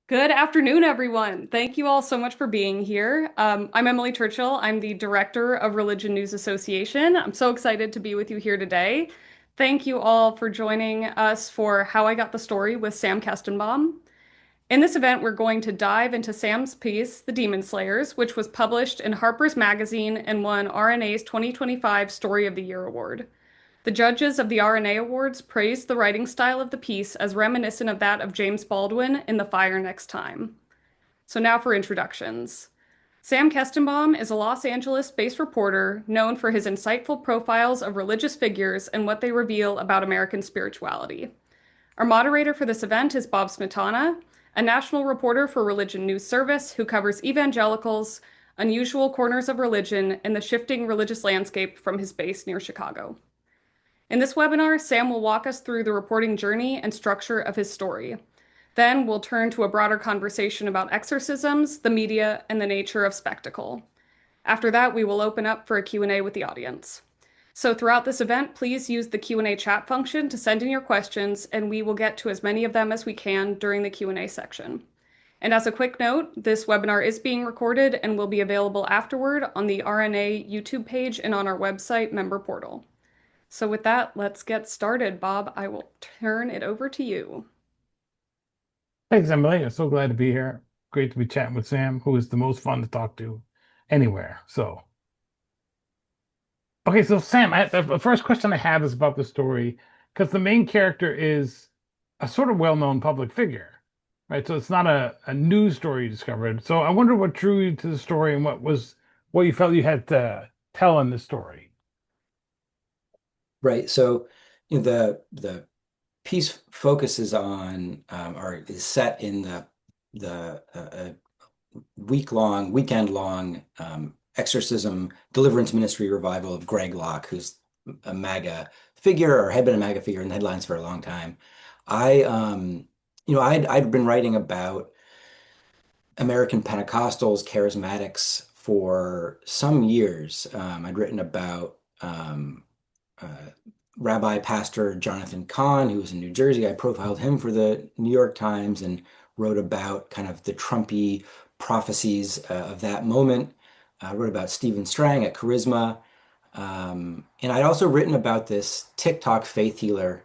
Good afternoon, everyone. Thank you all so much for being here. I'm Emily Churchill. I'm the director of Religion News Association. I'm so excited to be with you here today. Thank you all for joining us for How I Got the Story with Sam Kestenbaum. In this event, we're going to dive into Sam's piece, The Demon Slayers, which was published in Harper's Magazine and won RNA's 2025 Story of the Year Award. The judges of the RNA Awards praised the writing style of the piece as reminiscent of that of James Baldwin in The Fire Next Time. So now for introductions. Sam Kestenbaum is a Los Angeles-based reporter known for his insightful profiles of religious figures and what they reveal about American spirituality. Our moderator for this event is Bob Smietana, a national reporter for Religion News Service who covers evangelicals, unusual corners of religion, and the shifting religious landscape from his base near Chicago. In this webinar, Sam will walk us through the reporting journey and structure of his story. Then we'll turn to a broader conversation about exorcisms, the media, and the nature of spectacle. After that, we will open up for a Q&A with the audience. So throughout this event, please use the Q&A chat function to send in your questions, and we will get to as many of them as we can during the Q&A section. And as a quick note, this webinar is being recorded and will be available afterward on the RNA YouTube page and on our website member portal. So with that, let's get started. Bob, I will turn it over to you. Thanks, Emily. I'm so glad to be here. Great to be chatting with Sam, who is the most fun to talk to anywhere. Okay, so Sam, the first question I have is about the story because the main character is a sort of well-known public figure, right? So it's not a news story you discovered. So I wonder what drew you to the story and what you felt you had to tell in the story. Right. So, the piece focuses on or is set in the weekend long exorcism deliverance ministry revival of Greg Locke, who's a MAGA figure or had been a MAGA figure in the headlines for a long time. I I'd been writing about American Pentecostals, charismatics for some years. I'd written about uh, Rabbi Pastor Jonathan Cahn, who was in New Jersey. I profiled him for the New York Times and wrote about kind of the Trumpy prophecies of that moment. I wrote about Stephen Strang at Charisma. And I'd also written about this TikTok faith healer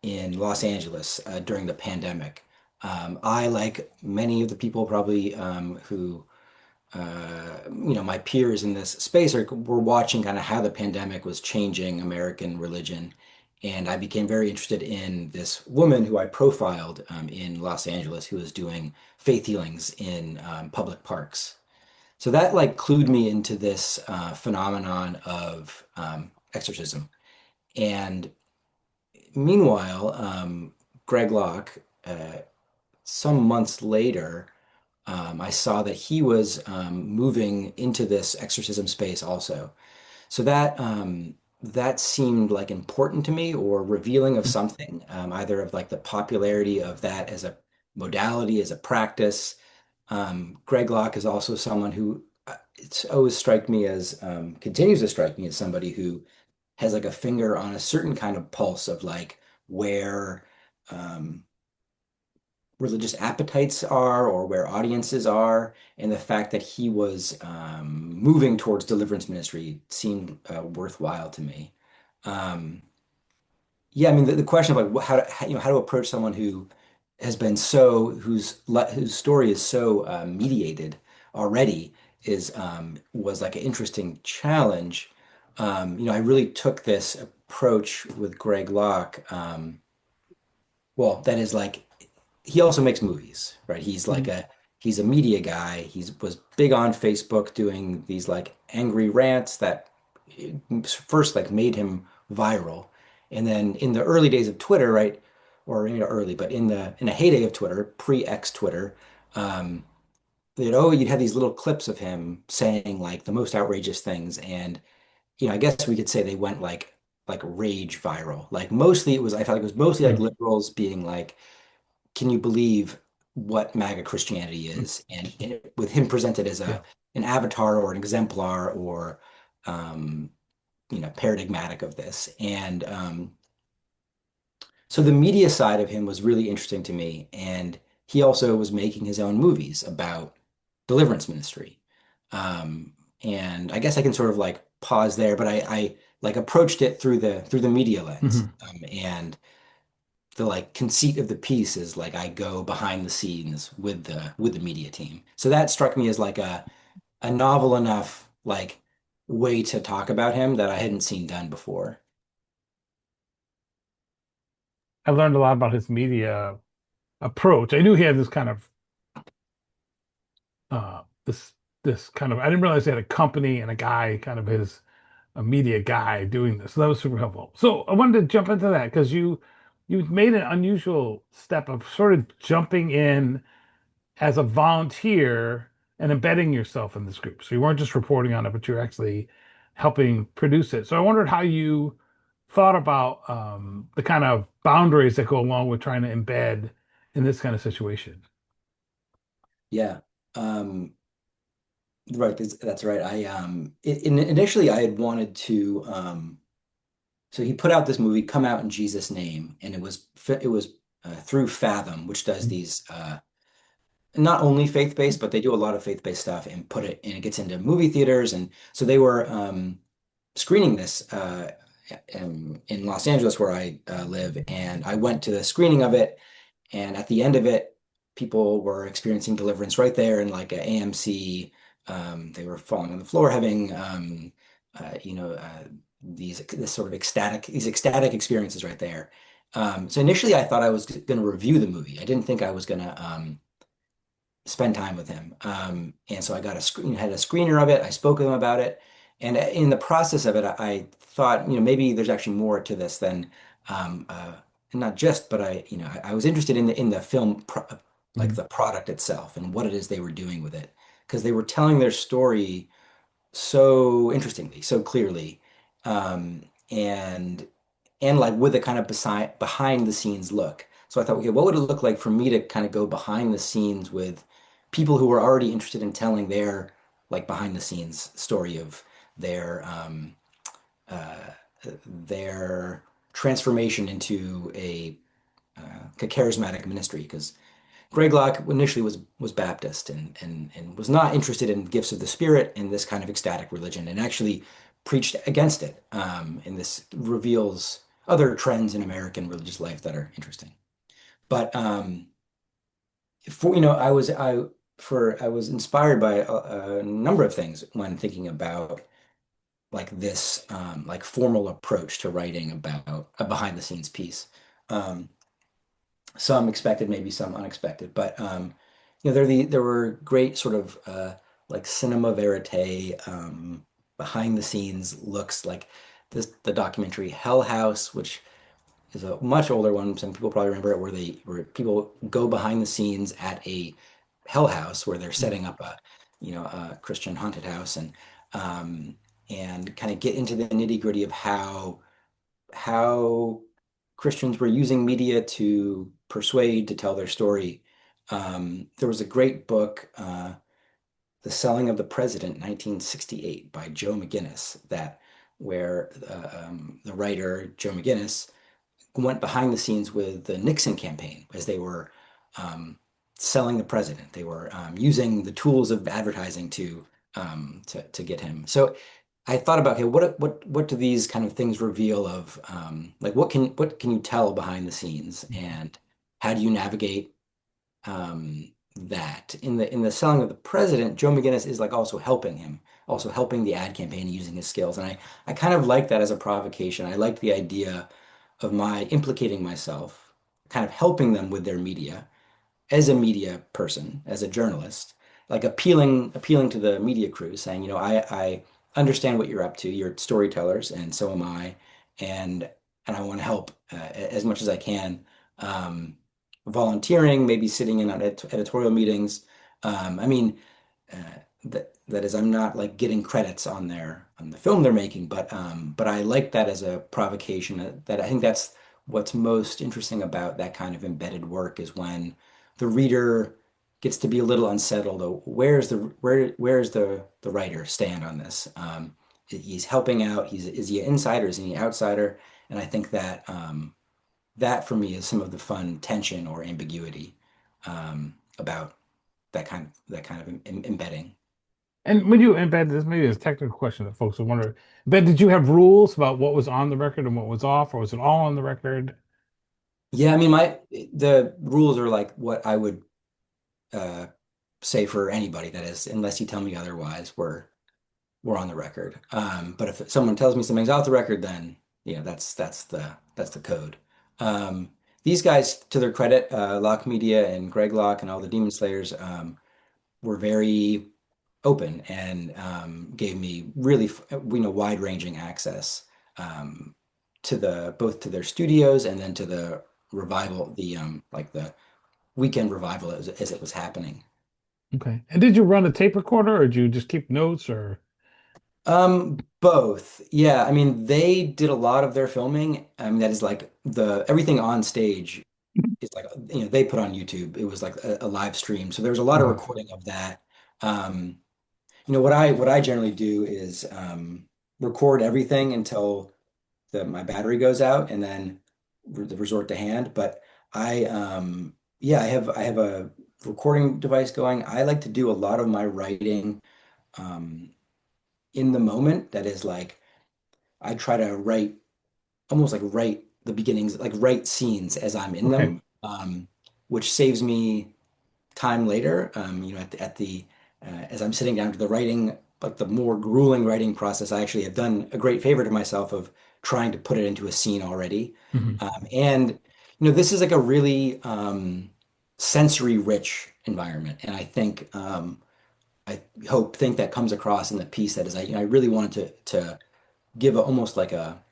in Los Angeles during the pandemic. I, like many of the people probably who my peers in this space were watching kind of how the pandemic was changing American religion. And I became very interested in this woman who I profiled in Los Angeles who was doing faith healings in public parks. So that like clued me into this phenomenon of exorcism. And meanwhile, Greg Locke, some months later, I saw that he was moving into this exorcism space also. So that seemed like important to me or revealing of something, either of like the popularity of that as a modality, as a practice. Greg Locke is also someone who it's always strike me as continues to strike me as somebody who has like a finger on a certain kind of pulse of like where um, religious appetites are or where audiences are, and the fact that he was moving towards deliverance ministry seemed worthwhile to me. Um, yeah, I mean the question of like how to approach someone who has been so whose story is so mediated already is was like an interesting challenge. I really took this approach with Greg Locke. Well, that is like he also makes movies, right? He's a media guy. He was big on Facebook doing these like angry rants that first like made him viral. And then in the early days of Twitter, right? Or maybe not early, but in the heyday of Twitter, pre-X Twitter, um, you'd have these little clips of him saying like the most outrageous things. And I guess we could say they went like rage viral. Like mostly it was I felt like it was mostly like Mm. liberals being like can you believe what MAGA Christianity is? And with him presented as Yeah. an avatar or an exemplar or um, paradigmatic of this. And so the media side of him was really interesting to me, and he also was making his own movies about deliverance ministry. Um, and I guess I can sort of like pause there, but I like approached it through the media lens. Hmm. And the like conceit of the piece is like I go behind the scenes with the media team. So that struck me as like a novel enough like way to talk about him that I hadn't seen done before. I learned a lot about his media approach. I knew he had this kind of this kind of I didn't realize he had a company and a guy, kind of his a media guy doing this. So that was super helpful. So I wanted to jump into that because you made an unusual step of sort of jumping in as a volunteer and embedding yourself in this group. So you weren't just reporting on it, but you're actually helping produce it. So I wondered how you thought about the kind of boundaries that go along with trying to embed in this kind of situation. Yeah. Right, that's right. Initially I had wanted to so he put out this movie, Come Out in Jesus' Name, and it was through Fathom, which does these not only faith-based, but they do a lot of faith-based stuff and put it and it gets into movie theaters. And so they were screening this in Los Angeles where I live, and I went to the screening of it. And at the end of it, people were experiencing deliverance right there in like a AMC. They were falling on the floor, having this sort of ecstatic experiences right there. So initially, I thought I was going to review the movie. I didn't think I was going to spend time with him. And so I got had a screener of it. I spoke with him about it, and in the process of it, I thought, maybe there's actually more to this than not just, but I was interested in the film, like Mhm. the product itself and what it is they were doing with it, because they were telling their story so interestingly, so clearly, and like with a kind of behind the scenes look. So I thought, okay, what would it look like for me to kind of go behind the scenes with people who were already interested in telling their like behind the scenes story of their uh, their transformation into a charismatic ministry? Because Greg Locke initially was Baptist and was not interested in gifts of the Spirit and this kind of ecstatic religion, and actually preached against it. And this reveals other trends in American religious life that are interesting. But for I was inspired by a number of things when thinking about like this like formal approach to writing about a behind the scenes piece. Um, some expected, maybe some unexpected, but there were great sort of like cinema verite behind the scenes looks like the documentary Hell House, which is a much older one. Some people probably remember it, where people go behind the scenes at a Hell House where they're setting up a Christian haunted house, um, and kind of get into the nitty-gritty of how Christians were using media to persuade, to tell their story. There was a great book, The Selling of the President, 1968, by Joe McGinnis, where the writer Joe McGinnis went behind the scenes with the Nixon campaign as they were selling the president. They were using the tools of advertising to get him. So I thought about, okay, what do these kind of things reveal of like what can you tell behind the scenes, and how do you navigate that in the selling of the president? Joe McGinnis is like also helping him, also helping the ad campaign using his skills, and I kind of like that as a provocation. I liked the idea of my implicating myself, kind of helping them with their media as a media person, as a journalist, like appealing to the media crew, saying, I understand what you're up to. You're storytellers, and so am I, and I want to help as much as I can. Volunteering, maybe sitting in on editorial meetings. I mean, uh, that is, I'm not like getting credits on the film they're making, but I like that as a provocation. That I think that's what's most interesting about that kind of embedded work is when the reader gets to be a little unsettled. Oh, where's the writer stand on this? He's helping out. Is he an insider? Is he an outsider? And I think that that for me is some of the fun tension or ambiguity about that kind of embedding. And when you embed this, maybe it's a technical question that folks will wonder, but did you have rules about what was on the record and what was off, or was it all on the record? Yeah, I mean, the rules are like what I would uh, say for anybody. That is, unless you tell me otherwise, we're on the record. But if someone tells me something's off the record, then that's the code. Um, these guys, to their credit, Locke Media and Greg Locke and all the Demon Slayers, were very open and gave me really, wide-ranging access um, to the both to their studios and then to the revival, the weekend revival as it was happening. Okay. And did you run a tape recorder, or did you just keep notes, or Both. Yeah, I mean, they did a lot of their filming. I mean, that is like the everything on stage is like, they put on YouTube. It was like a live stream. So there was a lot of uh, recording of that. Um, what I generally do is record everything until my battery goes out and then resort to hand. But yeah, I have a recording device going. I like to do a lot of my writing um, in the moment. That is like I try to write almost like write the beginnings, like write scenes as I'm in okay. them, which saves me time later. As I'm sitting down to the writing, like the more grueling writing process, I actually have done a great favor to myself of trying to put it into a scene already. Mhm. And this is like a really sensory rich environment, and I think that comes across in the piece. That is, I really wanted to give almost like a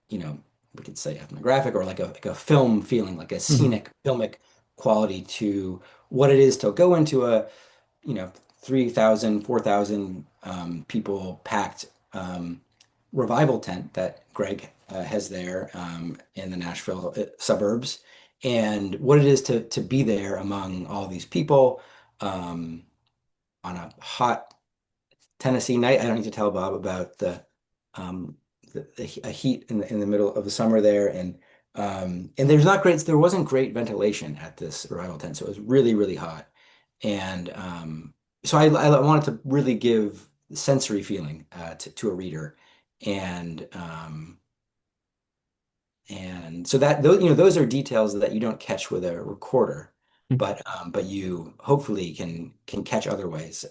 we could say ethnographic or like a film feeling, like a Mhm. scenic filmic quality to what it is to go into a, 3,000, 4,000 people packed revival tent that Greg has there in the Nashville suburbs, and what it is to be there among all these people um, on a hot Tennessee night. I don't need to tell Bob about um, the heat in the middle of the summer there, and there wasn't great ventilation at this arrival tent, so it was really really hot, and so I wanted to really give the sensory feeling to a reader, and and so that those are details that you don't catch with a recorder, but you hopefully can catch other ways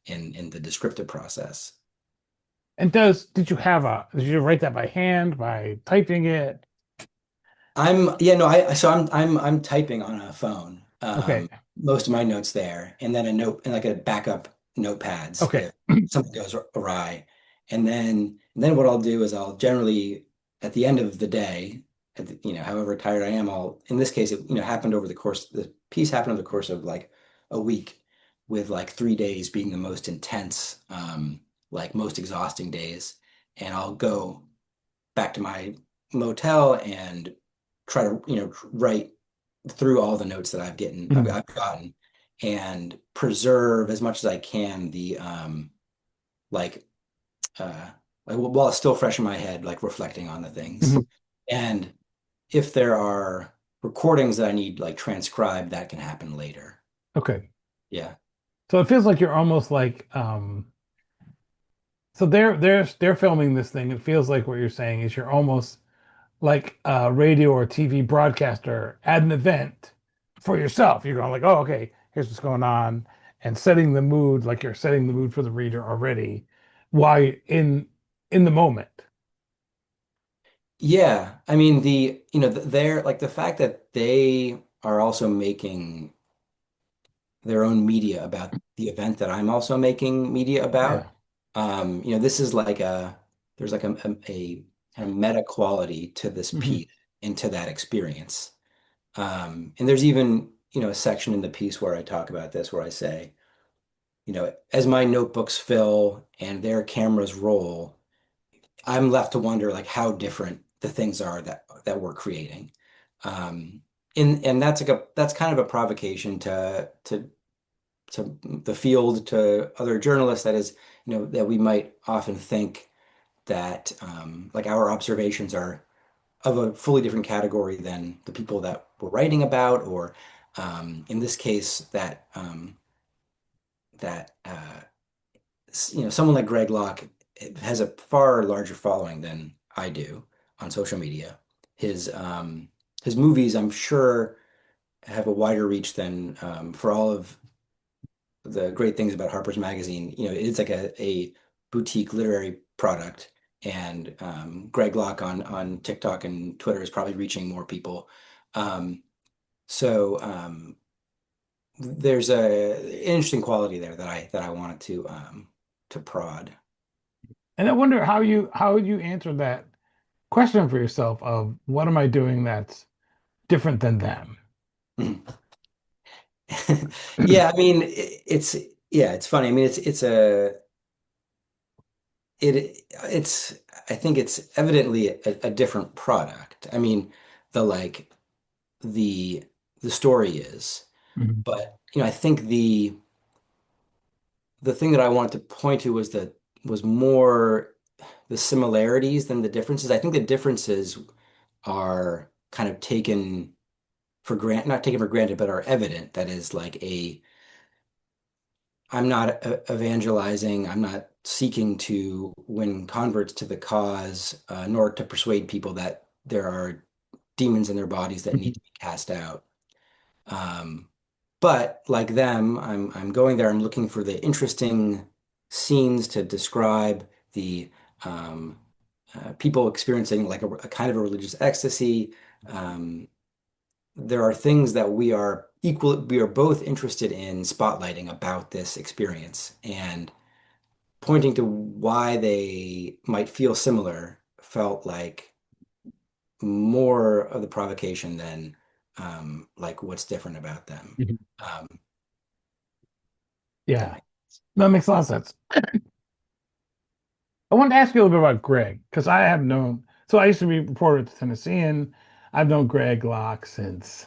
in the descriptive process. And did you write that by hand, by typing it? Yeah, no, I'm typing on a phone. Okay. Most of my notes there, and then a note and like a backup notepads Okay. if something goes awry. And then what I'll do is I'll generally at the end of the day, however tired I am, in this case it happened over the piece happened over the course of like a week, with like 3 days being the most intense, like most exhausting days. And I'll go back to my motel and try to write through all the notes that Mhm. I've gotten, and preserve as much as I can the like uh while it's still fresh in my head, like reflecting on the things. Mhm. And if there are recordings that I need like transcribed, that can happen later. Okay. Yeah. So it feels like you're almost like so they're filming this thing. It feels like what you're saying is you're almost like a radio or TV broadcaster at an event for yourself. You're going like, oh, okay, here's what's going on, and setting the mood, like you're setting the mood for the reader already while you're in the moment. Yeah, I mean they're like the fact that they are also making their own media about the event that I'm also making media Yeah. about. This is like there's like a kind of meta quality to this Hmm. piece and to that experience. And there's even, a section in the piece where I talk about this, where I say, as my notebooks fill and their cameras roll, I'm left to wonder like how different the things are that we're creating. Um, and that's kind of a provocation to the field, to other journalists, that is, that we might often think that like our observations are of a fully different category than the people that we're writing about, or In this case, that someone like Greg Locke has a far larger following than I do on social media. His um, his movies, I'm sure, have a wider reach than for all of the great things about Harper's Magazine. It's like a boutique literary product, and Greg Locke on TikTok and Twitter is probably reaching more people. Um, so there's an interesting quality there that I wanted to prod. And I wonder how you answer that question for yourself of what am I doing that's different than them? Yeah, I mean, it's funny. I mean, it's I think it's evidently a different product. I mean, the like the the story is, Mhm. but I think the thing that I wanted to point to was more the similarities than the differences. I think the differences are kind of taken for granted, not taken for granted, but are evident. That is like I'm not evangelizing. I'm not seeking to win converts to the cause, nor to persuade people that there are demons in their bodies that need to be cast out. Um, but like them, I'm going there. I'm looking for the interesting scenes to describe the um, people experiencing like a kind of a religious ecstasy. Um, there are things that we are both interested in spotlighting about this experience, and pointing to why they might feel similar felt like more of the provocation than like what's different about them. Mhm. Um, if that Yeah, makes that makes a lot of sense. I wanted to ask you a little bit about Greg because I have known. So I used to be a reporter at the Tennessean. I've known Greg Locke since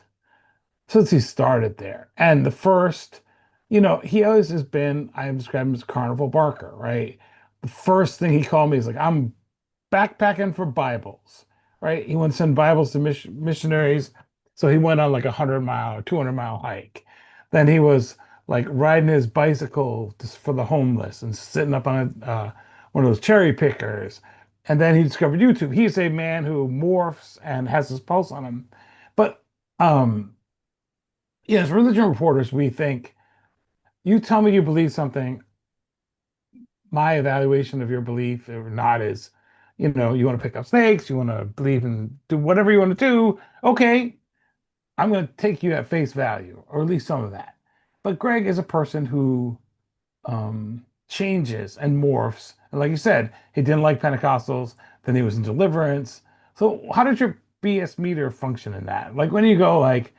he started there. And the first, he always has been, I describe him as Carnival Barker, right? The first thing he called me is like, I'm backpacking for Bibles, right? He went to send Bibles to missionaries. So he went on like a 100-mile or 200-mile hike. Then he was like riding his bicycle just for the homeless and sitting up on one of those cherry pickers. And then he discovered YouTube. He's a man who morphs and has his pulse on him. But as religion reporters, we think you tell me you believe something, my evaluation of your belief or not is, you want to pick up snakes, you want to believe and do whatever you want to do. Okay, I'm going to take you at face value, or at least some of that. But Greg is a person who changes and morphs. And like you said, he didn't like Pentecostals, then he was in deliverance. So how does your BS meter function in that? Like when you go like,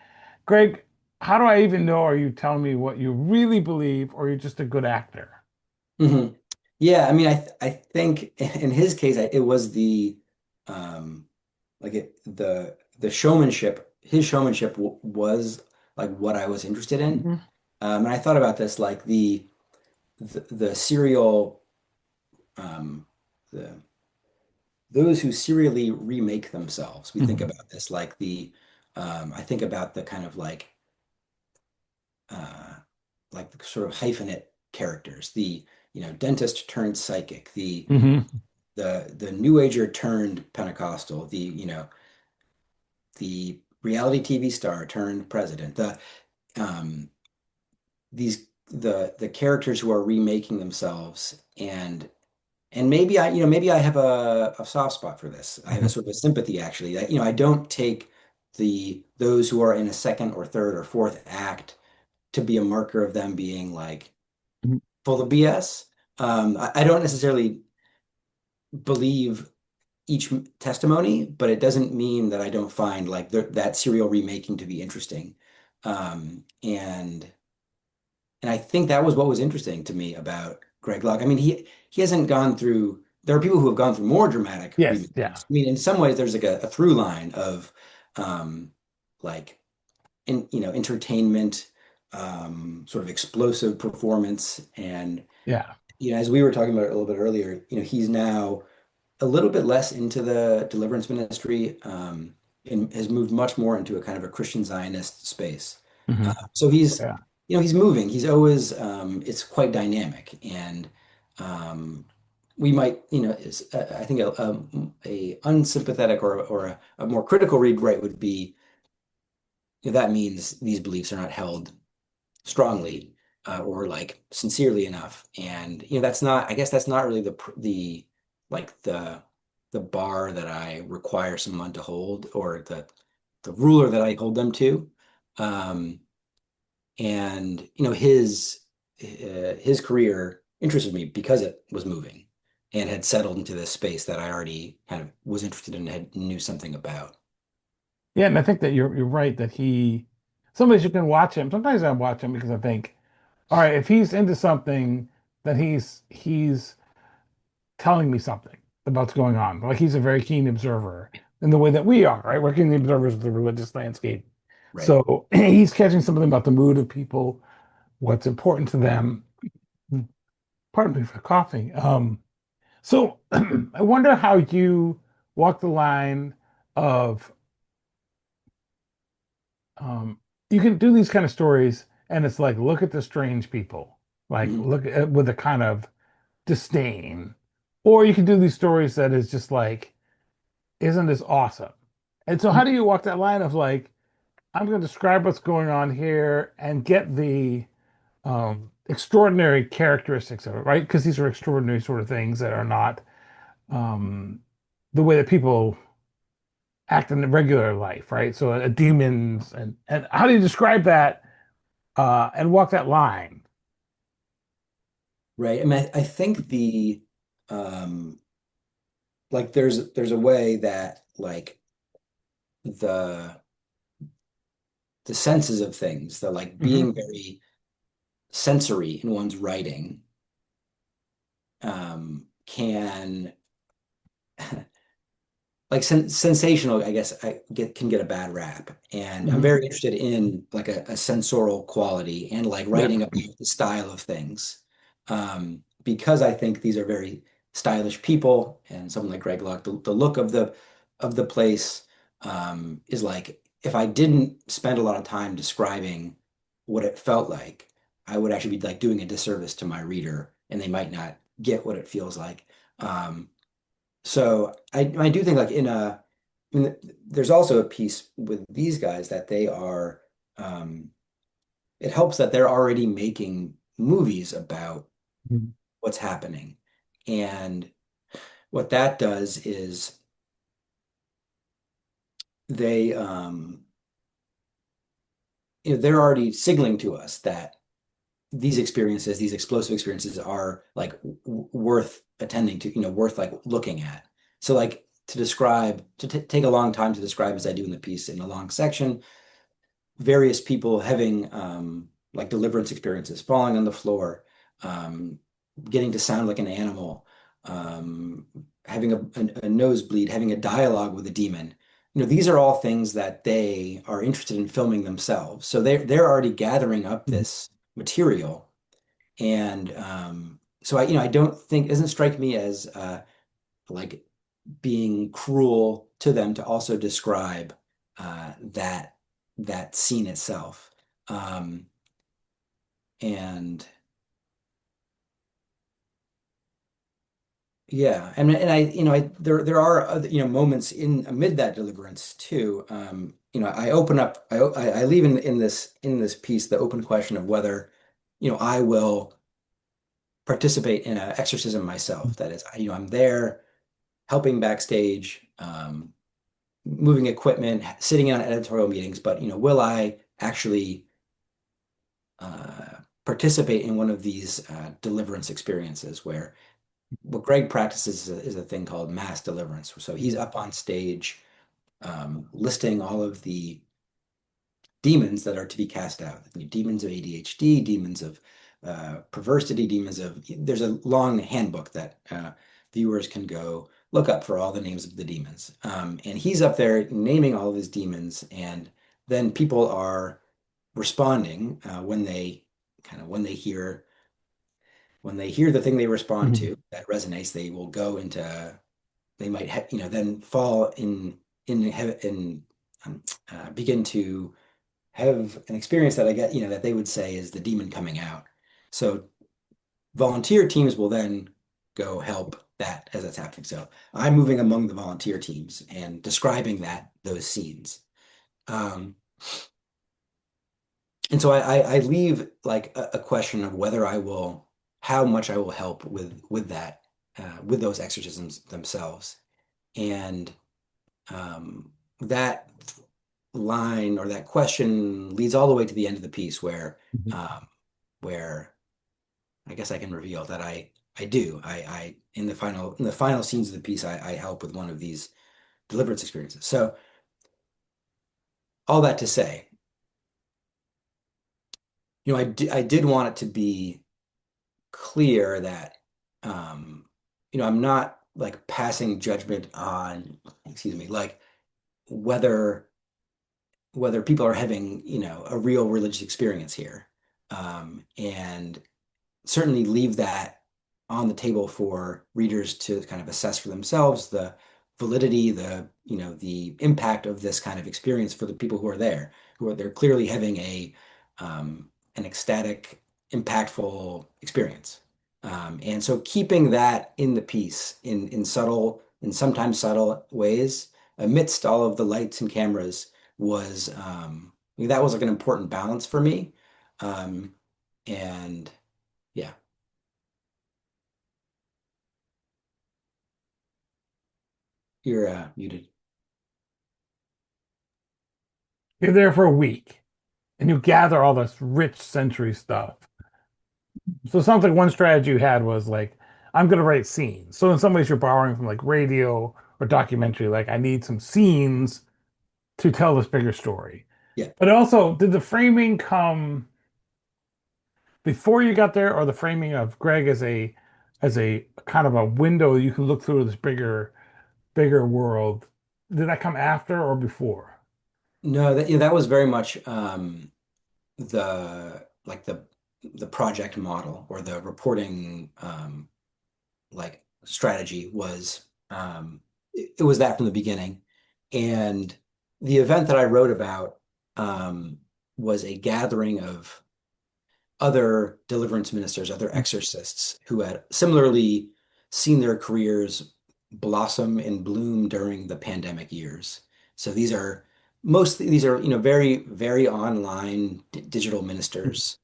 Greg, how do I even know? Are you telling me what you really believe, or you're just a good actor? sense. Yeah, I mean, I think in his case, it was um, the showmanship. His showmanship w was like what I was interested in. Mhm. And I thought about this like the serial um, the those who serially remake themselves. We think Mhm. about this like I think about the kind of uh, like the sort of hyphenate characters, the dentist turned psychic, the Mhm. the New Ager turned Pentecostal, the reality TV star turned president, um, the characters who are remaking themselves, and maybe I have a soft spot for this. I have a Mhm. sort of a sympathy actually. I don't take those who are in a second or third or fourth act to be a marker of them being like Mhm. full of BS. I don't necessarily believe each testimony, but it doesn't mean that I don't find like that serial remaking to be interesting. And I think that was what was interesting to me about Greg Locke. I mean, he hasn't gone through. There are people who have gone through more dramatic Yes, yeah. remakes. I mean, in some ways, there's like a through line of um, like entertainment, sort of explosive performance, and Yeah. as we were talking about a little bit earlier, he's now a little bit less into the deliverance ministry, and has moved much more into a kind of a Christian Zionist space. Hmm. So he's, Yeah. he's moving. He's always, it's quite dynamic, and um, we might, I think a unsympathetic or a more critical read, right, would be that means these beliefs are not held strongly or like sincerely enough, and that's not. I guess that's not really the like the bar that I require someone to hold, or the ruler that I hold them to. Um, and his career interested me because it was moving and had settled into this space that I already kind of was interested in and had knew something about. Yeah, and I think that you're right that he some days you can watch him. Sometimes I watch him because I think, all right, if he's into something, then he's telling me something about what's going on. Like he's a very keen observer in the way that we are, right? We're keen observers of the religious landscape. Right. So he's catching something about the mood of people, what's important to them. Pardon me for coughing. So I wonder how you walk the line of you can do these kind of stories and it's like look at the strange people, like Mhm. look at with a kind of disdain, or you can do these stories that is just like isn't this awesome? And so how do you walk that line of like I'm going to describe what's going on here and get the extraordinary characteristics of it, right? Because these are extraordinary sort of things that are not um, the way that people act in regular life, right? So demons and how do you describe that and walk that line? Right. I mean, I think um like there's a way that like the the senses of things, the like Hmm. being very sensory in one's writing can like sensational, I guess can get a bad rap. And I'm Hmm. very interested in like a sensorial quality and like Yeah. writing about the style of things. Because I think these are very stylish people, and someone like Greg Locke, the look of the place is like if I didn't spend a lot of time describing what it felt like, I would actually be like doing a disservice to my reader, and they might not get what it feels like. So I do think like I mean, there's also a piece with these guys that they are um, it helps that they're already making movies about Mhm. what's happening. And what that does is they they're already signaling to us that these experiences, these explosive experiences are like worth attending to, worth like looking at. So like to describe, to take a long time to describe as I do in the piece in a long section, various people having like deliverance experiences, falling on the floor, um, getting to sound like an animal, um, having a nosebleed, having a dialogue with a demon. These are all things that they are interested in filming themselves. So they're already gathering up Mhm. this material, and so I don't think it doesn't strike me as like being cruel to them to also describe that scene itself. Um, and yeah, and I there are other moments in amid that deliverance too. I open up I leave in this piece the open question of whether I will participate in an exorcism myself. That is, I'm there helping backstage, moving equipment, sitting on editorial meetings, but will I actually participate in one of these deliverance experiences where what Greg practices is a thing called mass deliverance. So he's up on stage listing all of the demons that are to be cast out. Demons of ADHD, demons of perversity, demons of. There's a long handbook that viewers can go look up for all the names of the demons. And he's up there naming all of his demons, and then people are responding when they hear the thing they respond Mhm. to that resonates. They will go into they might then fall in begin to have an experience that I get, that they would say is the demon coming out. So volunteer teams will then go help that as it's happening. So I'm moving among the volunteer teams and describing those scenes. Um, and so I leave like a question of whether how much I will help with that, with those exorcisms themselves. And that line or that question leads all the way to the end of the piece Mhm. um, where I guess I can reveal that I do. I in the final scenes of the piece, I help with one of these deliverance experiences. So all that to say, I did want it to be clear that I'm not like passing judgment on, excuse me, like whether people are having, a real religious experience here. And certainly leave that on the table for readers to kind of assess for themselves the validity, the impact of this kind of experience for the people who are there, they're clearly having an ecstatic, impactful experience. And so keeping that in the piece in subtle and sometimes subtle ways amidst all of the lights and cameras was that was like an important balance for me. Um, and yeah. You're muted. You're there for a week and you gather all this rich sensory stuff. So it sounds like one strategy you had was like, I'm going to write scenes. So in some ways, you're borrowing from like radio or documentary. Like, I need some scenes to tell this bigger story. Yeah. But also, did the framing come before you got there, or the framing of Greg as a kind of a window you can look through this bigger world? Did that come after or before? No, that was very much the like the project model or the reporting like strategy was it was that from the beginning. And the event that I wrote about um, was a gathering of other deliverance ministers, other exorcists who had similarly seen their careers blossom and bloom during the pandemic years. So these are very very online digital ministers,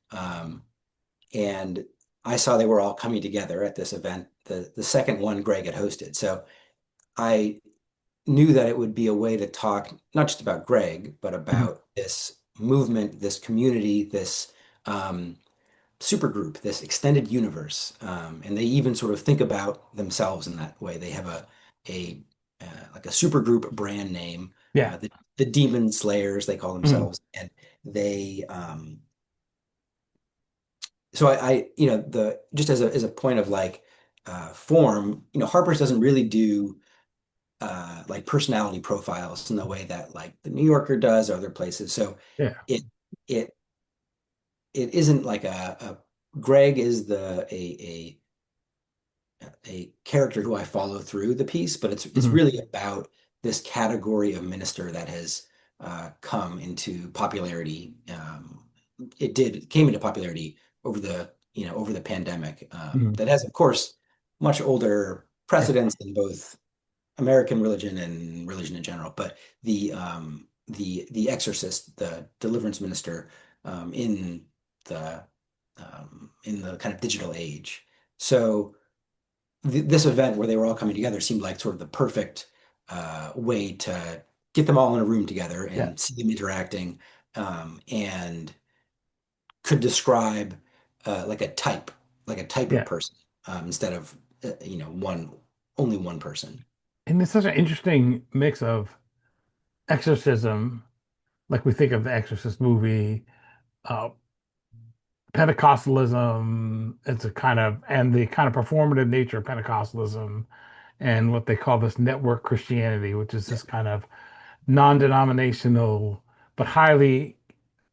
and I saw they were all coming together at this event, the second one Greg had hosted. So I knew that it would be a way to talk not just about Greg, but Mhm. about this movement, this community, this supergroup, this extended universe, and they even sort of think about themselves in that way. They have a like a supergroup brand name, Yeah. the Demon Slayers they call Mhm. themselves, and they so the just as a point of like form, Harper's doesn't really do like personality profiles in the way that like the New Yorker does or other places. So Yeah. it it it isn't like Greg is a character who I follow through the piece, but it's Mhm. really about this category of minister that has come into popularity. It came into popularity over the pandemic. Mhm. That has, of course, much older Yeah. precedents in both American religion and religion in general. But the exorcist, the deliverance minister, in the in the kind of digital age. So this event where they were all coming together seemed like sort of the perfect way to get them all in a room together Yeah. and see them interacting, and could describe like a type of Yeah. person, instead of only one person. And it's such an interesting mix of exorcism, like we think of the Exorcist movie, uh, Pentecostalism, it's a kind of, and the kind of performative nature of Pentecostalism, and what they call this network Christianity, which is Yeah, this kind of non-denominational, but highly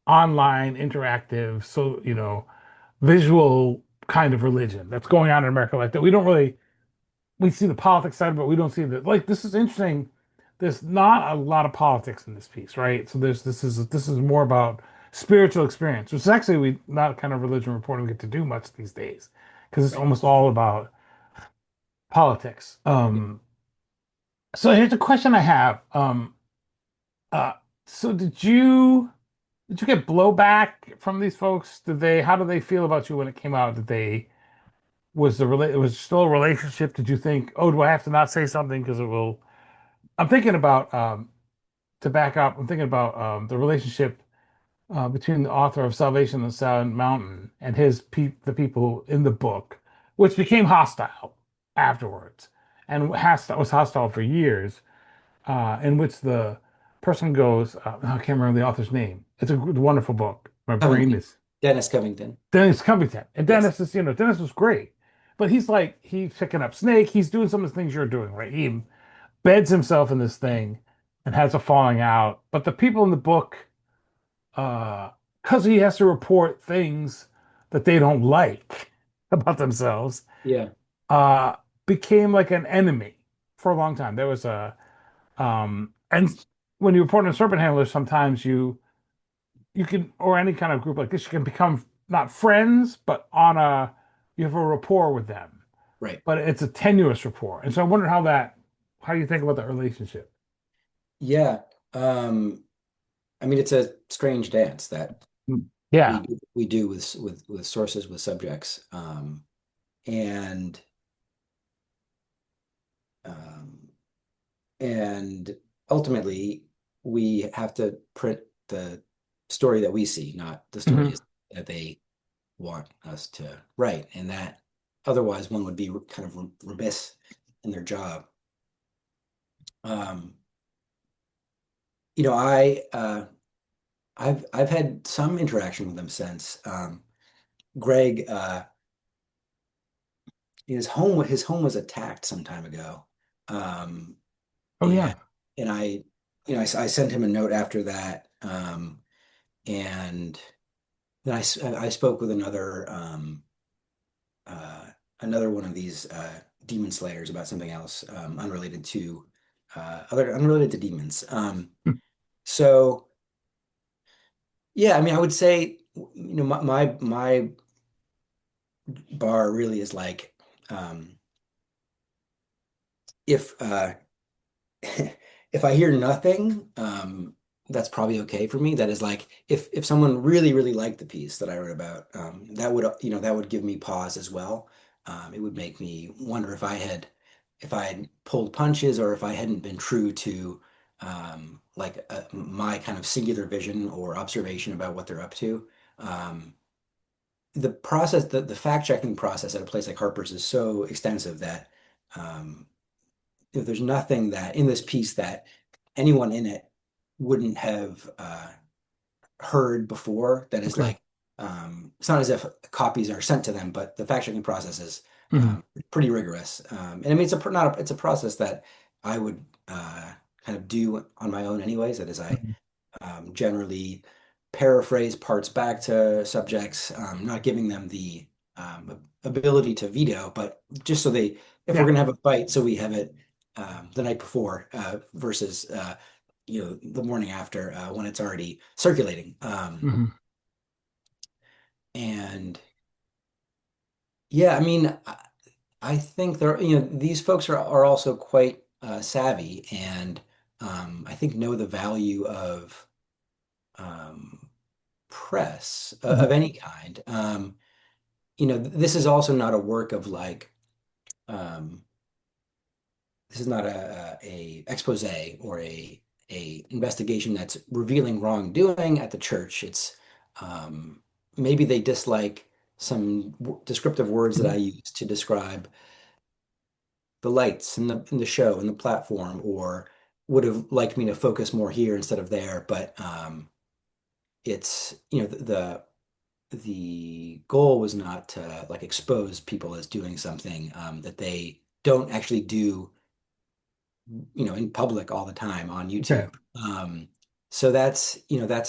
online, interactive, so, visual kind of religion that's going on in America like that. We don't really, we see the politics side, but we don't see the, like, this is interesting there's not a lot of politics in this piece, right? So this is more about spiritual experience, which is actually we not kind of religion reporting we get to do much these days because it's Right. almost all about politics. So here's a question I have. Uh, so did you get blowback from these folks? How do they feel about you when it came out? It was still a relationship? Did you think, oh, do I have to not say something because it will? I'm thinking about to back up. I'm thinking about the relationship between the author of Salvation on the Silent Mountain and the people in the book, which became hostile afterwards, and was hostile for years. In which the person goes, I can't remember the author's name. It's a wonderful book. My brain Covington. is Dennis Covington. Dennis Covington, and Yes. Dennis was great, but he's picking up Snake. He's doing some of the things you're doing, right? He beds himself in this thing and has a falling out. But the people in the book, because he has to report things that they don't like about themselves, Yeah. uh, became like an enemy for a long time. There was and when you report on serpent handlers, sometimes you can, or any kind of group like this, you can become not friends, but you have a rapport with them, Right. but it's a tenuous rapport. And so I wonder how you think about that relationship. Yeah. Um, I mean, it's a strange dance that Mm. Yeah. we do with sources with subjects, and um, and ultimately we have to print the story that we see, not the Hmm. stories that they want us to write, and that otherwise one would be kind of remiss in their job. Um, I've had some interaction with them since. Greg, his home was attacked some time ago, um, Oh and yeah. and I sent him a note after that, and then I spoke with uh, another one of these demon slayers about something else, unrelated to demons. So yeah, I mean, I would say, my bar really is like, if if I hear nothing, that's probably okay for me. That is like, if someone really really liked the piece that I wrote about, that would give me pause as well. It would make me wonder if I had pulled punches, or if I hadn't been true to my kind of singular vision or observation about what they're up to. Um, the fact checking process at a place like Harper's is so extensive that, um, there's nothing that in this piece that anyone in it wouldn't have heard before. That is Okay. like, it's not as if copies are sent to them, but the fact checking process is Hmm. pretty rigorous. And I mean, it's a process that I would kind of do on my own anyways. That is, I Hmm. generally paraphrase parts back to subjects, not giving them the ability to veto, but just so if we're Yeah. going to have a fight, so we have it the night before, versus the morning after, when it's already circulating. Hmm. And yeah, I mean, I think these folks are also quite savvy, and I think know the value of um, press Hmm. of any kind. This is also not a work of like, um, this is not a expose or a investigation that's revealing wrongdoing at the church. It's maybe they dislike some descriptive words that I Hmm. use to describe the lights in the show and the platform, or would have liked me to focus more here instead of there. But it's the goal was not to like expose people as doing something that they don't actually do, in public all the time on Okay. YouTube. So that's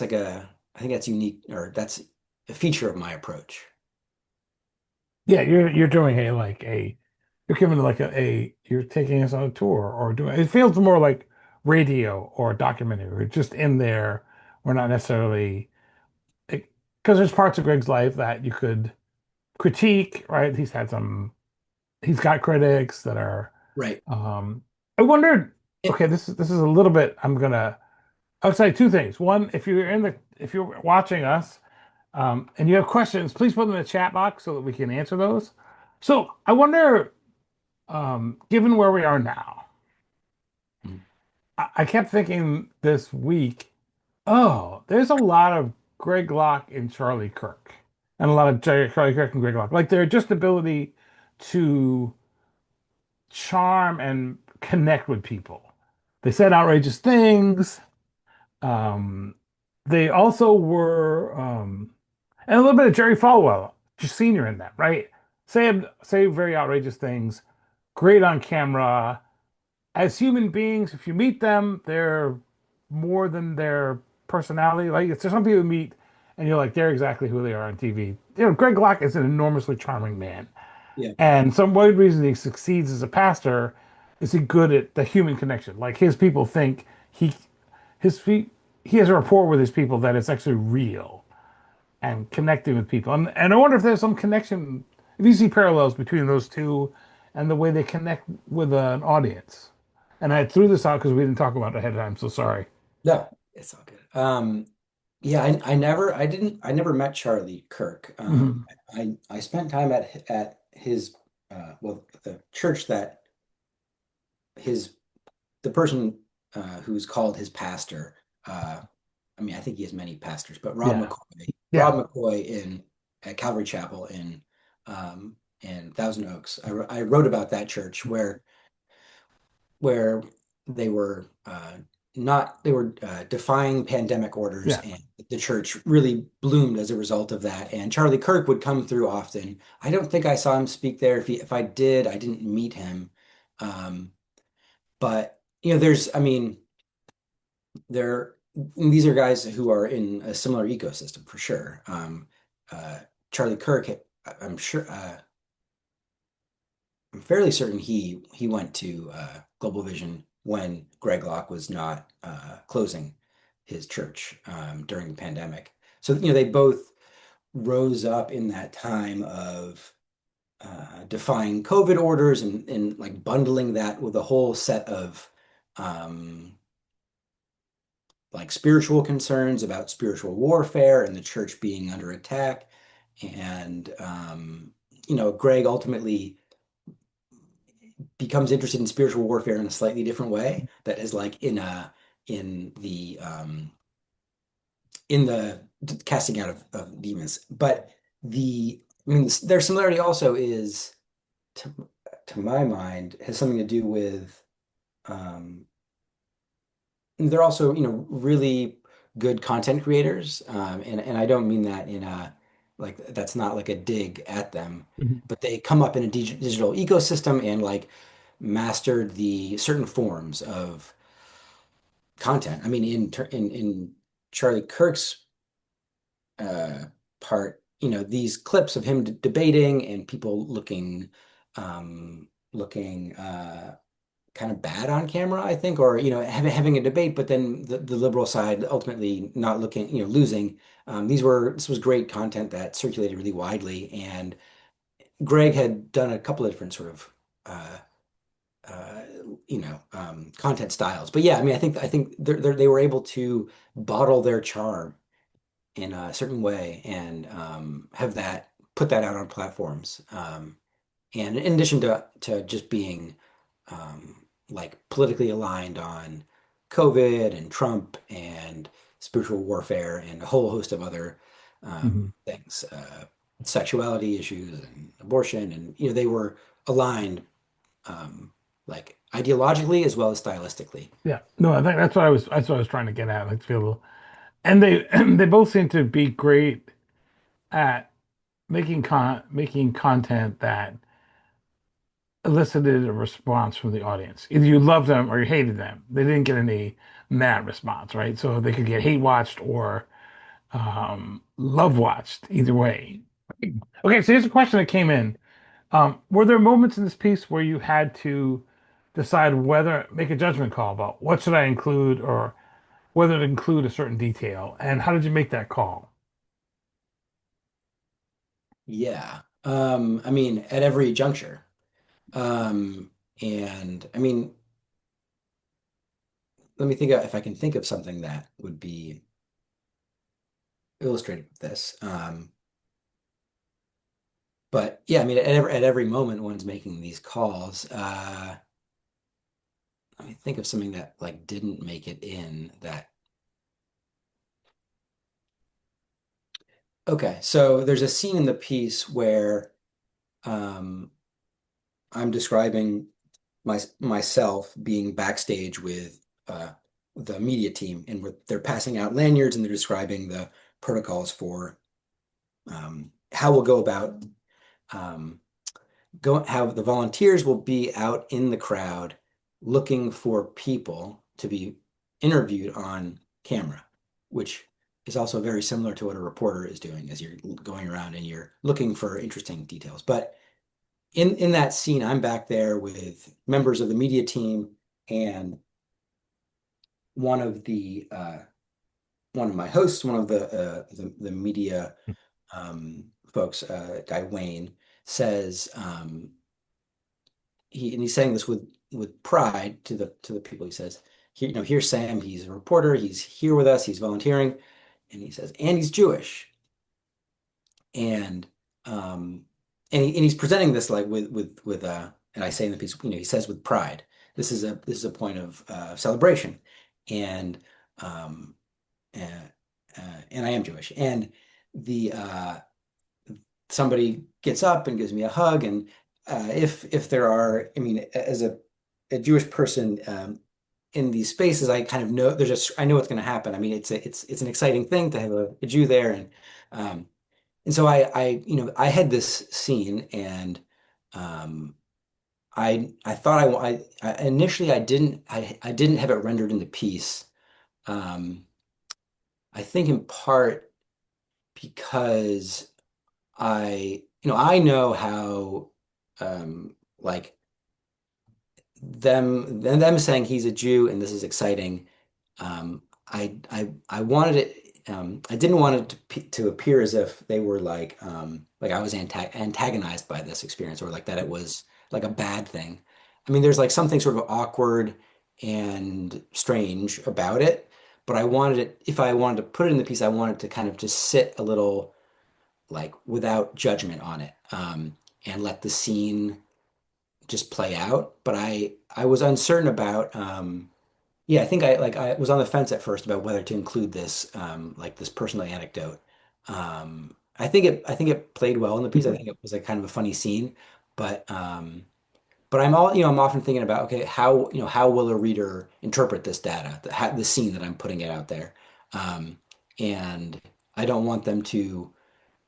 like I think that's unique, or that's a feature of my approach. Yeah, you're doing you're giving like you're taking us on a tour or doing it feels more like radio or a documentary. We're just in there. We're not necessarily because there's parts of Greg's life that you could critique, right? He's got critics that are Right. um I wondered, It, okay, this is a little bit I'll say two things. One, if you're watching us and you have questions, please put them in the chat box so that we can answer those. So I wonder, given where we are now, I kept thinking this week, oh, there's a lot of Greg Locke and Charlie Kirk, and a lot of Charlie Kirk and Greg Locke. Like their just ability to charm and connect with people. They said outrageous things. Um, they also were, and a little bit of Jerry Falwell, just senior in that, right? Say very outrageous things, great on camera. As human beings, if you meet them, they're more than their personality. Like, there's some people you meet and you're like, they're exactly who they are on TV. Greg Locke is an enormously charming man. yeah, And some one reason he succeeds as a pastor is he good at the human connection. Like his people think his feet he has a rapport with his people that it's actually real and connecting with people. And I wonder if there's some connection, if you see parallels between those two and the way they connect with an audience. And I threw this out because we didn't talk about it ahead of time, so sorry. no, it's all good. Yeah, I never met Charlie Kirk. Hmm. I spent time at his, well, the church that his, the person who's called his pastor. Uh, I mean, I think he has many pastors, but Yeah. Rob Yeah. McCoy at Calvary Chapel in Thousand Oaks. I wrote about that church where they were not they were defying pandemic orders, Yeah. and the church really bloomed as a result of that. And Charlie Kirk would come through often. I don't think I saw him speak there. If I did, I didn't meet him. Um, but there's, I mean, there these are guys who are in a similar ecosystem for sure. Uh, Charlie Kirk, I'm sure. I'm fairly certain he went to Global Vision when Greg Locke was not closing his church during the pandemic. So they both rose up in that time of defying COVID orders and like bundling that with a whole set of um, like spiritual concerns about spiritual warfare and the church being under attack. And Greg ultimately becomes interested in spiritual warfare in a slightly different way that is like in the casting out of demons. But I mean, their similarity also is to, to my mind has something to do with um they're also really good content creators, and I don't mean that in a like that's not like a dig at them, Mhm. but they come up in a digital ecosystem and like mastered the certain forms of content. I mean, in Charlie Kirk's uh, part, these clips of him debating and people looking kind of bad on camera, I think, or having a debate, but then the liberal side ultimately not looking, losing. This was great content that circulated really widely, and Greg had done a couple of different sort of uh, uh, content styles. But yeah, I mean, I think they were able to bottle their charm in a certain way and have that put that out on platforms. And in addition to just being like politically aligned on COVID and Trump and spiritual warfare and a whole host of other Mhm. things, sexuality issues and abortion, and they were aligned like ideologically as well as stylistically. Yeah. No, I think that's what I was trying to get at. Like feel and they they both seem to be great at making content that elicited a response from the audience. Either you loved them or you hated them. They didn't get any mad response, right? So they could get hate watched or love watched, either way. Okay, so here's a question that came in. Were there moments in this piece where you had to decide whether make a judgment call about what should I include or whether to include a certain detail? And how did you make that call? Yeah. I mean, at every juncture. And I mean, let me think if I can think of something that would be illustrative of this. But yeah, I mean, at every moment one's making these calls. Let me think of something that like didn't make it in that. Okay, so there's a scene in the piece where um, I'm describing myself being backstage with the media team, and they're passing out lanyards and they're describing the protocols for how we'll go about um, how the volunteers will be out in the crowd looking for people to be interviewed on camera, which is also very similar to what a reporter is doing as you're going around and you're looking for interesting details. But in that scene, I'm back there with members of the media team and one of the one of my hosts, one of the media folks, guy Wayne, says he's saying this with pride to the people. He says, here, here's Sam. He's a reporter. He's here with us. He's volunteering, and he says, and he's Jewish. And um, and he's presenting this like and I say in the piece, he says with pride, this is a point of celebration, and um, uh, and I am Jewish, and the somebody gets up and gives me a hug, and if there are, I mean, as a Jewish person in these spaces, I kind of know I know what's going to happen. I mean, it's an exciting thing to have a Jew there, um, and so I had this scene, and um, I thought I initially I didn't have it rendered in the piece. Um, I think in part because I know how like them saying he's a Jew and this is exciting. I wanted it. I didn't want it to appear as if they were like I was antagonized by this experience or like that it was like a bad thing. I mean, there's like something sort of awkward and strange about it, but I wanted it, if I wanted to put it in the piece, I wanted to kind of just sit a little like without judgment on it, and let the scene just play out. But I was uncertain about yeah, I think I was on the fence at first about whether to include this like this personal anecdote. I think it played well in the piece. I think it was like kind of a funny scene, but but I'm often thinking about, okay, how how will a reader interpret this data, the scene that I'm putting it out there, um, and I don't want them to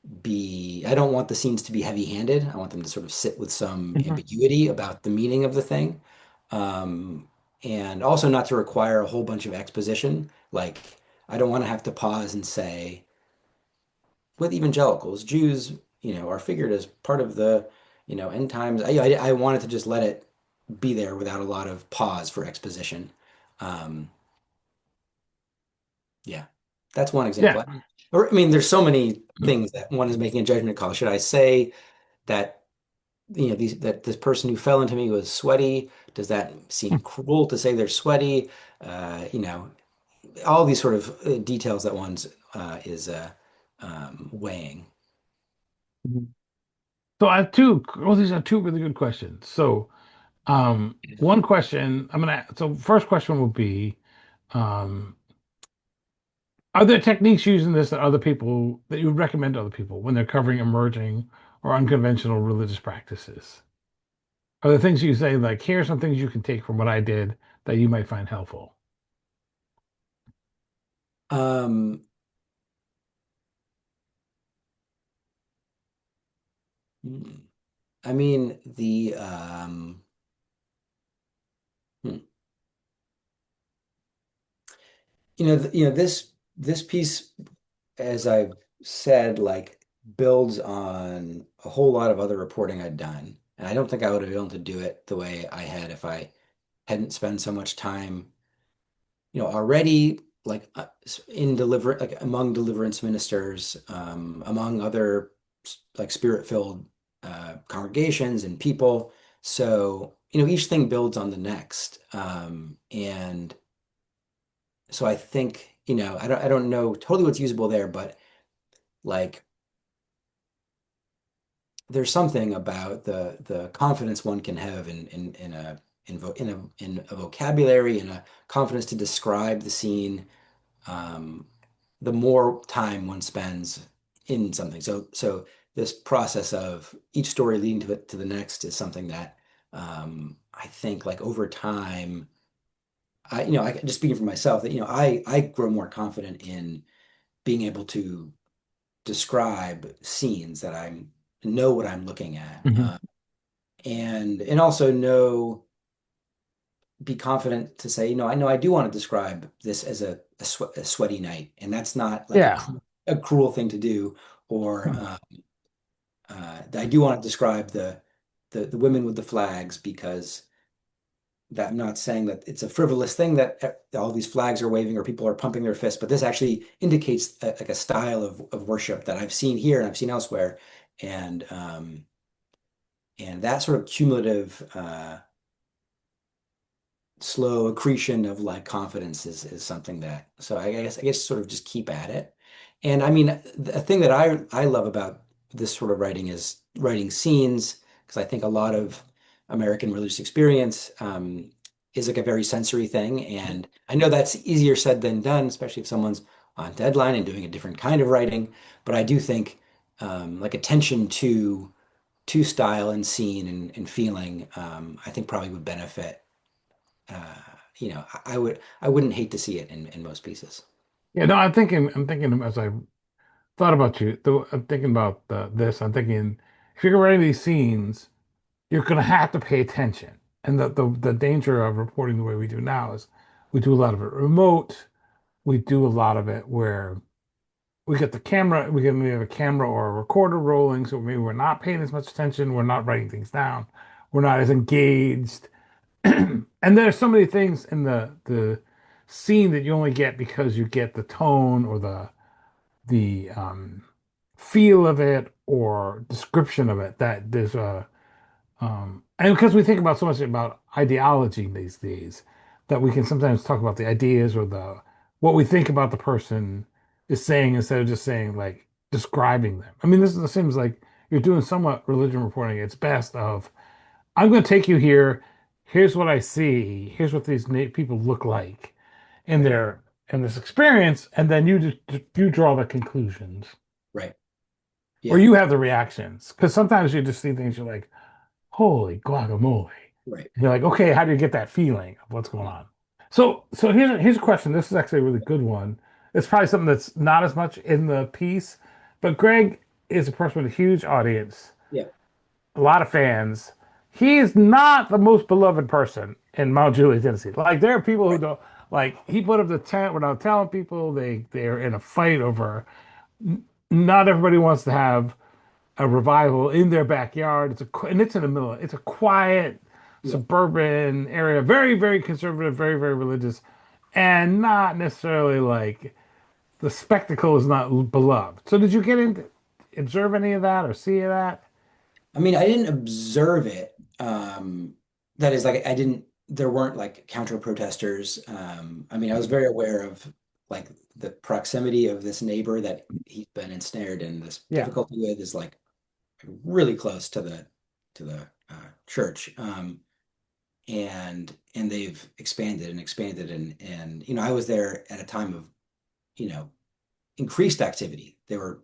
I don't want the scenes to be heavy-handed. I want them to sort of sit with some Mhm. ambiguity about the meaning of the thing. Um, and also not to require a whole bunch of exposition. Like, I don't want to have to pause and say, with evangelicals, Jews, are figured as part of the, end times. I wanted to just let it be there without a lot of pause for exposition. Um, yeah, that's one Yeah. example. I mean, there's so many things that one is making a judgment call. Should I say that that this person who fell into me was sweaty? Does that seem cruel to say they're sweaty? All these sort of details that one's is weighing. Mhm. So I have well, these are two really good questions. So, one question so first question will be, um, are there techniques using this that you would recommend to other people when they're covering emerging or unconventional religious practices? Are there things you say like, here are some things you can take from what I did that you might find helpful? Um, hmm, I mean hmm. This piece, as I've said, like builds on a whole lot of other reporting I'd done. And I don't think I would have been able to do it the way I had if I hadn't spent so much time, already like in deliver like among deliverance ministers, among other like spirit-filled congregations and people. So, each thing builds on the next. And so I think, I don't know totally what's usable there, but like there's something about the confidence one can have in a vocabulary and a confidence to describe the scene, um, the more time one spends in something. So this process of each story leading to the next is something that, I think like over time, I just speaking for myself that, I grow more confident in being able to describe scenes that I know what I'm looking at, Hmm. and also be confident to say, I know I do want to describe this as a sweaty night, and that's not like Yeah. a cruel thing to do, or I do want to describe the women with the flags because that I'm not saying that it's a frivolous thing that all these flags are waving or people are pumping their fists, but this actually indicates like a style of worship that I've seen here and I've seen elsewhere, and that sort of cumulative, slow accretion of like confidence is something that, so I guess sort of just keep at it. And I mean, the thing that I love about this sort of writing is writing scenes, because I think a lot of American religious experience, is like a very sensory thing, and I know that's easier said than done, especially if someone's on deadline and doing a different kind of writing. But I do think, like attention to style and scene and feeling, I think probably would benefit. Uh, I wouldn't hate to see it in most pieces. Yeah, no, I'm thinking as I thought about you, I'm thinking about this. I'm thinking if you're writing these scenes, you're going to have to pay attention. And the danger of reporting the way we do now is we do a lot of it remote. We do a lot of it where we get the camera, we have a camera or a recorder rolling, so maybe we're not paying as much attention, we're not writing things down, we're not as engaged. And there's so many things in the scene that you only get because you get the tone or the feel of it or description of it that there's a and because we think about so much about ideology these days, that we can sometimes talk about the ideas or the what we think about the person is saying instead of just saying like describing them. I mean, this seems like you're doing somewhat religion reporting. It's best of I'm going to take you here. Here's what I see. Here's what these people look like in Right. their in this experience, and then you draw the conclusions Right. or Yeah. you have the reactions. Because sometimes you just see things you're like, holy guacamole. Right. And you're like, okay, how do you get that feeling of what's going on? So here's a question. This is actually a really good one. It's probably something that's not as much in the piece, but Greg is a person with a huge audience, Yeah. a lot of fans. He is not the most beloved person in Mount Juliet, Tennessee. Like there are people who Right. don't like he put up the tent without telling people they're in a fight over. Not everybody wants to have a revival in their backyard. And it's in the middle. It's a quiet Yeah. suburban area, very very conservative, very very religious, and not necessarily like the spectacle is not beloved. So did you get into observe any of that or see that? I mean, I didn't observe it. That is like I didn't. There weren't like counter protesters. I mean, I was very aware of like the proximity of this neighbor that he's been ensnared in this Yeah. difficulty with is like really close to the church. And they've expanded and expanded, and I was there at a time of you know increased activity. There were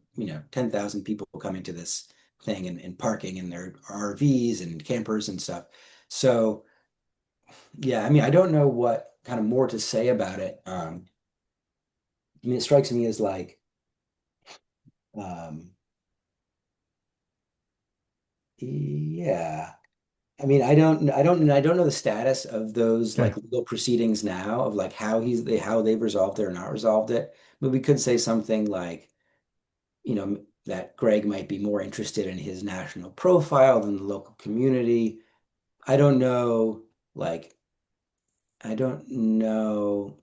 10,000 people coming to this thing and parking in their RVs and campers and stuff. So yeah, I mean, I don't know what kind of more to say about it. I mean, it strikes me as like, um, yeah. I mean, I don't know the status of those Okay. like legal proceedings now of like how they've resolved it or not resolved it. But we could say something like, that Greg might be more interested in his national profile than the local community. I don't know, like, I don't know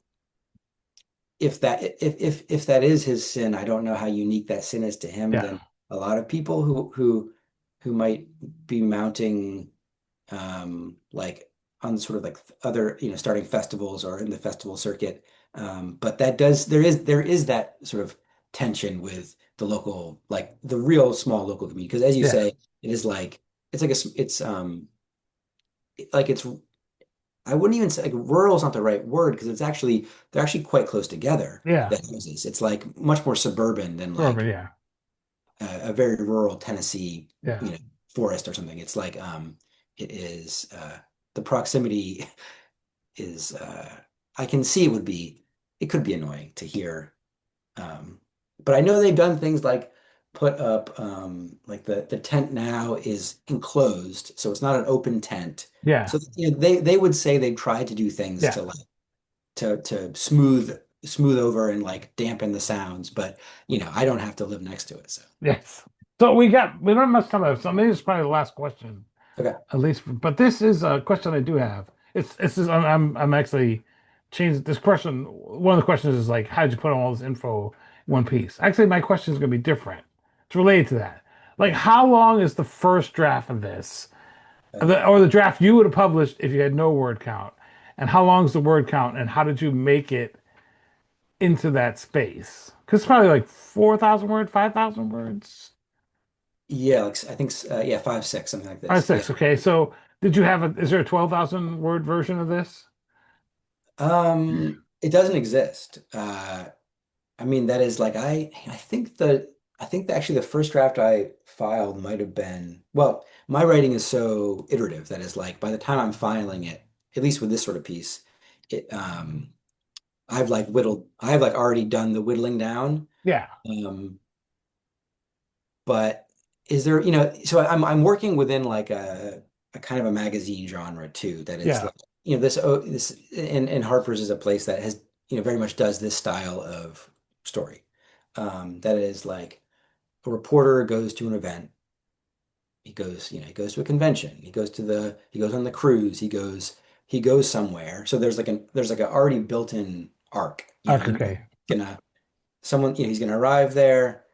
if that is his sin. I don't know how unique that sin is to him Yeah, than a lot of people who might be mounting like on sort of like other, starting festivals or in the festival circuit. But that does there is that sort of tension with the local, like the real small local community. Because as you yeah, say, it is like it's I wouldn't even say like rural is not the right word because they're actually quite close together, yeah. the houses. It's like much more suburban than Forever, like yeah, a very rural Tennessee, yeah. you know, forest or something. It's like it is the proximity is I can see it could be annoying to hear. Um, but I know they've done things like put up like the tent now is enclosed, so it's not an open tent. Yeah, So they would say they've tried to do things yeah, to like to smooth over and like dampen the sounds, but I don't have to live next to it, so yes. So we don't have much time left, so maybe it's probably the last question, okay. at least. But this is a question I do have. It's just, I'm actually changing this question. One of the questions is like, how did you put all this info in one piece? Actually, my question is going to be different. It's related to that. Like, Okay. how long is the first draft of this, Uh, or the draft you would have published if you had no word count? And how long is the word count? And how did you make it into that space? Because it's probably like 4,000 words, 5,000 words. yeah, like I think yeah, 5, 6, something like Five, this. Yeah. six. Okay. So did you have is there a 12,000 word version of this? It doesn't exist. I mean, that is like I think that actually the first draft I filed might have been, well, my writing is so iterative that is like by the time I'm filing it, at least with this sort of piece, it I've like already done the whittling down. Yeah. Um, but is there, so I'm working within like a kind of a magazine genre too, that is Yeah. like, this and Harper's is a place that has, very much does this style of story. That is like a reporter goes to an event. He goes to a convention. He goes on the cruise. He goes somewhere. So there's like an already built-in arc. Okay. Okay. Gonna he's gonna arrive there.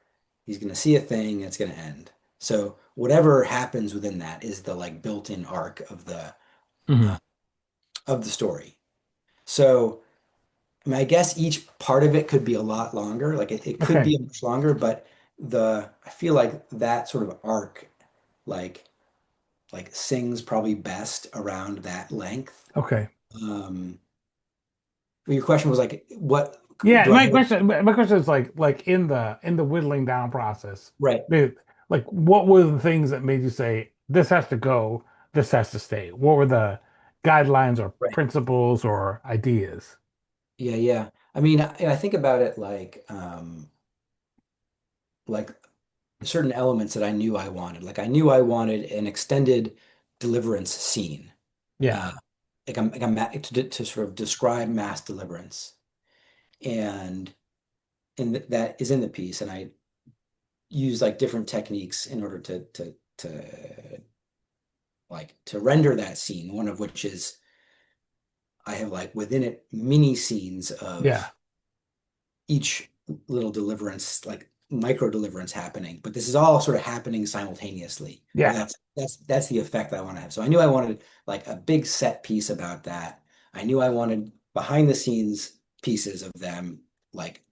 He's gonna see a thing. And it's gonna end. So whatever happens within that is the like built-in arc Hmm. uh, of the story. So I mean, I guess each part of it could be a lot longer. Like it could Okay. be much longer, but I feel like that sort of arc, like sings probably best around that length. Okay. Um, your question was like, what Yeah. do I have? My question is like in the whittling down process, Right, they- like what were the things that made you say this has to go, this has to stay? What were the guidelines or right. principles or ideas? Yeah, yeah. I mean, I think about it like certain elements that I knew I wanted. Like I knew I wanted an extended deliverance scene. Yeah. Uh, to sort of describe mass deliverance. And that is in the piece. And I use like different techniques in order to render that scene, one of which is I have like within it mini scenes Yeah. of each little deliverance, like micro deliverance happening, but this is all sort of happening simultaneously. Or Yeah. that's the effect I want to have. So I knew I wanted like a big set piece about that. I knew I wanted behind the scenes pieces of them like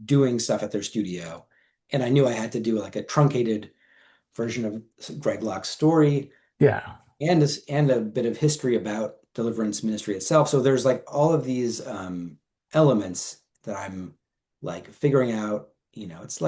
doing stuff at their studio. And I knew I had to do like a truncated version of Greg Locke's story Yeah. and a bit of history about deliverance ministry itself. So there's like all of these elements that I'm like figuring out. It's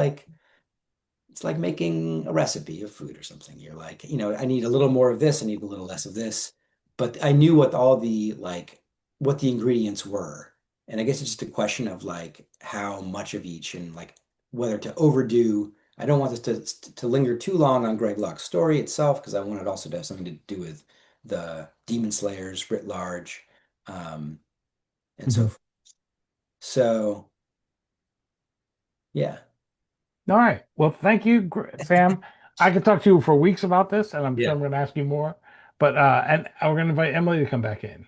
like making a recipe of food or something. You're like, I need a little more of this, I need a little less of this. But I knew what the ingredients were. And I guess it's just a question of like how much of each and like whether to overdo. I don't want this to linger too long on Greg Locke's story itself because I want it also to have something to do with the demon slayers writ large, um, and so Mhm. forth. So yeah. All right. Well, thank you, Sam. I could talk to you for weeks about this, and I'm sure Yeah. I'm going to ask you more. But and we're going to invite Emily to come back in.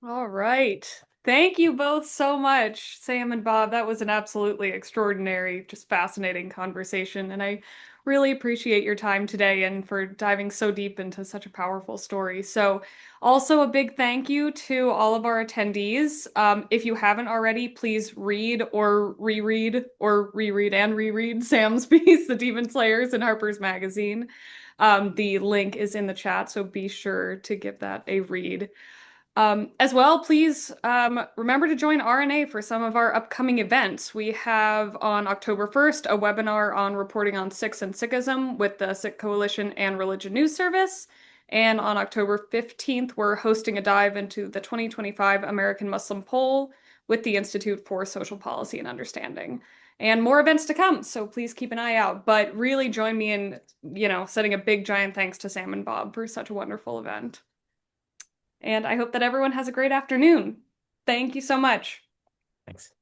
All right. Thank you both so much, Sam and Bob. That was an absolutely extraordinary, just fascinating conversation. And I really appreciate your time today and for diving so deep into such a powerful story. So, also a big thank you to all of our attendees. If you haven't already, please read or reread or reread and reread Sam's piece, The Demon Slayers, in Harper's Magazine. The link is in the chat, so be sure to give that a read. As well, please remember to join RNA for some of our upcoming events. We have on October 1st a webinar on reporting on Sikhs and Sikhism with the Sikh Coalition and Religion News Service. And on October 15th, we're hosting a dive into the 2025 American Muslim poll with the Institute for Social Policy and Understanding. And more events to come, so please keep an eye out. But really join me in, sending a big giant thanks to Sam and Bob for such a wonderful event. And I hope that everyone has a great afternoon. Thank you so much. Thanks.